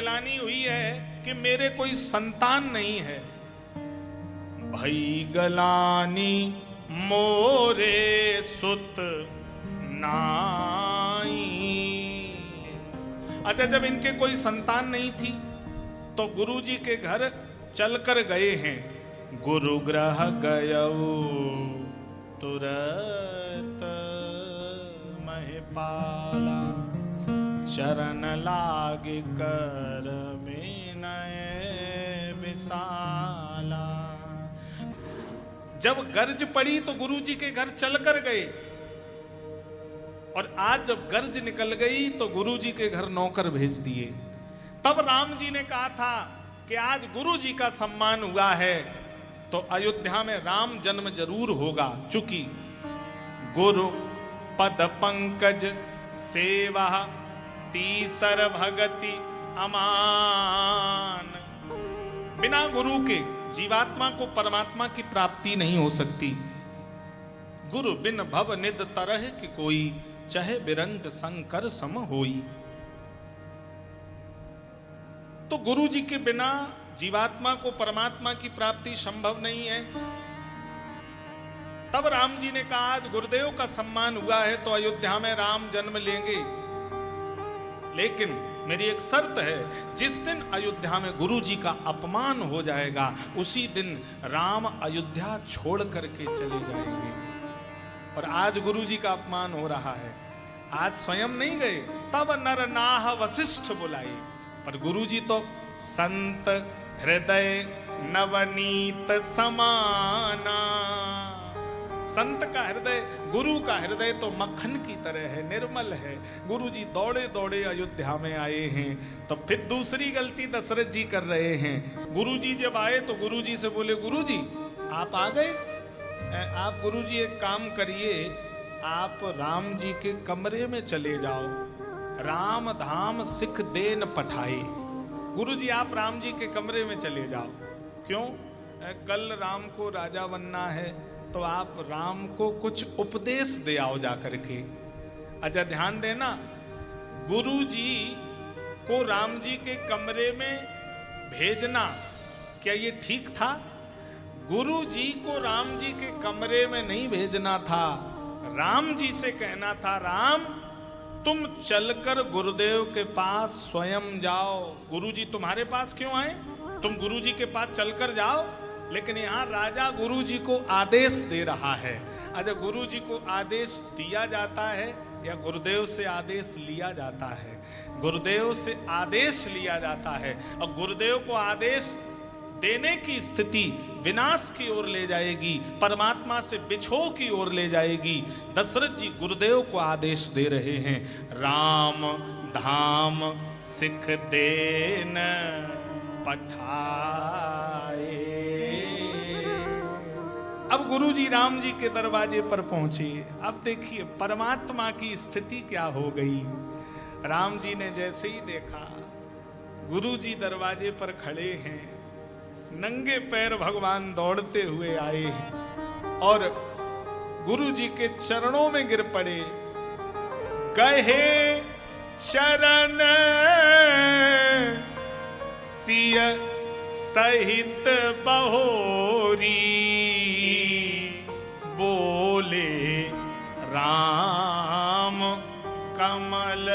गिलानी हुई है कि मेरे कोई संतान नहीं है। भई गलानी मोरे सुत नाई। अच्छा, जब इनके कोई संतान नहीं थी तो गुरुजी के घर चलकर गए हैं। गुरु ग्रह गयऊ तुरत महिपाला, चरण लागे कर विनय विशाला। जब गर्ज पड़ी तो गुरुजी के घर चलकर गए, और आज जब गर्ज निकल गई तो गुरुजी के घर नौकर भेज दिए। तब राम जी ने कहा था कि आज गुरुजी का सम्मान हुआ है तो अयोध्या में राम जन्म जरूर होगा। चूंकि गुरु पद पंकज सेवा तीसर भगति अमान। बिना गुरु के जीवात्मा को परमात्मा की प्राप्ति नहीं हो सकती। गुरु बिन भव निद तरह की कोई, चाहे बिरंज शंकर सम होई। तो गुरु जी के बिना जीवात्मा को परमात्मा की प्राप्ति संभव नहीं है। तब राम जी ने कहा आज गुरुदेव का सम्मान हुआ है तो अयोध्या में राम जन्म लेंगे, लेकिन मेरी एक शर्त है, जिस दिन अयोध्या में गुरु जी का अपमान हो जाएगा उसी दिन राम अयोध्या छोड़ करके चले जाएंगे। और आज गुरु जी का अपमान हो रहा है, आज स्वयं नहीं गए। तब नर नाह वशिष्ठ बुलाए, पर गुरु जी तो संत हृदय नवनीत समाना। संत का हृदय, गुरु का हृदय तो मक्खन की तरह है, निर्मल है। गुरु जी दौड़े दौड़े अयोध्या में आए हैं। तो फिर दूसरी गलती दशरथ जी कर रहे हैं। गुरु जी जब आए तो गुरु जी से बोले, गुरु जी आप आ गए? आप गुरु जी एक काम करिए, आप राम जी के कमरे में चले जाओ, राम धाम सिख देन पठाए। गुरु जी आप राम जी के कमरे में चले जाओ। क्यों? कल राम को राजा बनना है तो आप राम को कुछ उपदेश दे आओ जाकर के। अच्छा ध्यान देना, गुरु जी को राम जी के कमरे में भेजना क्या ये ठीक था? गुरु जी को राम जी के कमरे में नहीं भेजना था, राम जी से कहना था, राम तुम चलकर गुरुदेव के पास स्वयं जाओ। गुरु जी तुम्हारे पास क्यों आए? तुम गुरु जी के पास चलकर जाओ। लेकिन यहाँ राजा गुरु जी को आदेश दे रहा है। अच्छा, गुरु जी को आदेश दिया जाता है या गुरुदेव से आदेश लिया जाता है? गुरुदेव से आदेश लिया जाता है, और गुरुदेव को आदेश देने की स्थिति विनाश की ओर ले जाएगी, परमात्मा से बिछो की ओर ले जाएगी। दशरथ जी गुरुदेव को आदेश दे रहे हैं, राम धाम सिख देन पठाए। अब गुरु जी राम जी के दरवाजे पर पहुंचे। अब देखिए परमात्मा की स्थिति क्या हो गई। राम जी ने जैसे ही देखा गुरु जी दरवाजे पर खड़े हैं, नंगे पैर भगवान दौड़ते हुए आए और गुरु जी के चरणों में गिर पड़े। कहे चरण सिय सहित बहोरी, बोले राम कमल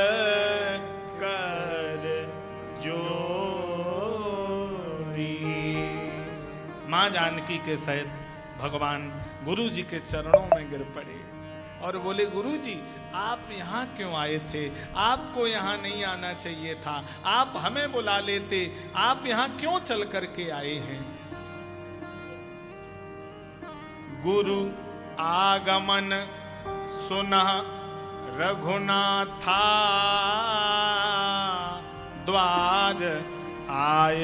कर जोरी। मां जानकी के सहित भगवान गुरु जी के चरणों में गिर पड़े और बोले, गुरु जी आप यहाँ क्यों आए थे? आपको यहाँ नहीं आना चाहिए था, आप हमें बुला लेते, आप यहाँ क्यों चल करके आए हैं? गुरु आगमन सुनह रघुनाथा, द्वार आय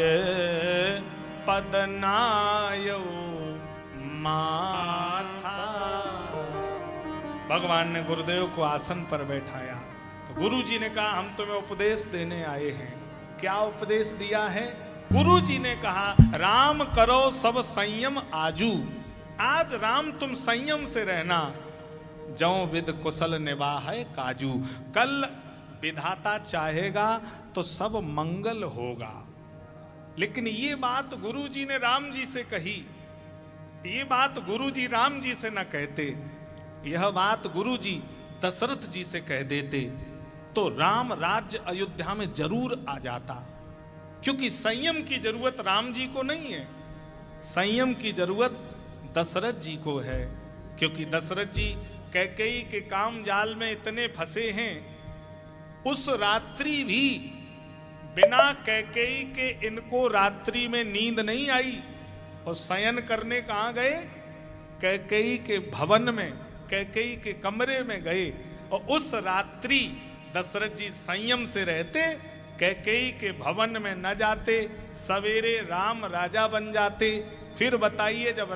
पदनायो माथा। भगवान ने गुरुदेव को आसन पर बैठाया तो गुरु जी ने कहा, हम तुम्हें उपदेश देने आए हैं। क्या उपदेश दिया है? गुरु जी ने कहा, राम करो सब संयम आजू। आज राम तुम संयम से रहना, जौ विद कुशल निवाह काजू। कल विधाता चाहेगा तो सब मंगल होगा। लेकिन ये बात गुरु जी ने राम जी से कही, ये बात गुरु जी राम जी से न कहते, यह बात गुरु जी दशरथ जी से कह देते तो राम राज्य अयोध्या में जरूर आ जाता। क्योंकि संयम की जरूरत राम जी को नहीं है, संयम की जरूरत दशरथ जी को है। क्योंकि दशरथ जी कैकेयी के काम जाल में इतने फंसे हैं, उस रात्रि भी बिना कैकेयी के इनको रात्रि में नींद नहीं आई और शयन करने कहां गए? कैकेयी के भवन में, कैकेयी के कमरे में गए। और उस रात्रि दशरथ जी संयम से रहते, कैकेयी के भवन में न जाते, सवेरे राम राजा बन जाते। फिर बताइए, जब